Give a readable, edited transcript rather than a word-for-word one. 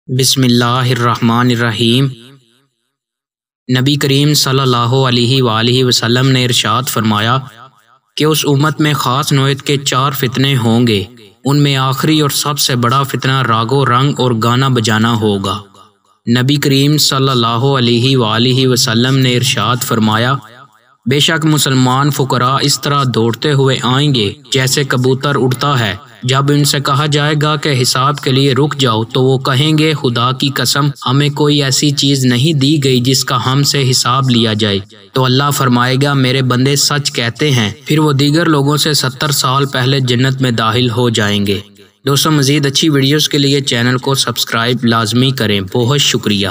بسم اللہ الرحمن الرحیم۔ نبی کریم صلی اللہ علیہ وآلہ وسلم نے ارشاد فرمایا کہ اس امت میں خاص نوعیت کے 4 فتنے ہوں گے، ان میں آخری اور سب سے بڑا فتنہ راگ و رنگ اور گانا بجانا ہوگا۔ نبی کریم صلی اللہ علیہ وآلہ وسلم نے ارشاد فرمایا، بے شک مسلمان فقراء اس طرح دوڑتے ہوئے آئیں گے جیسے کبوتر اڑتا ہے۔ جب ان سے کہا جائے گا کہ حساب کے لیے رک جاؤ تو وہ کہیں گے خدا کی قسم ہمیں کوئی ایسی چیز نہیں دی گئی جس کا ہم سے حساب لیا جائے، تو اللہ فرمائے گا میرے بندے سچ کہتے ہیں، پھر وہ دیگر لوگوں سے 70 سال پہلے جنت میں داخل ہو جائیں گے۔ دوستوں، مزید اچھی ویڈیوز کے لیے چینل کو سبسکرائب لازمی کریں۔ بہت شکریہ۔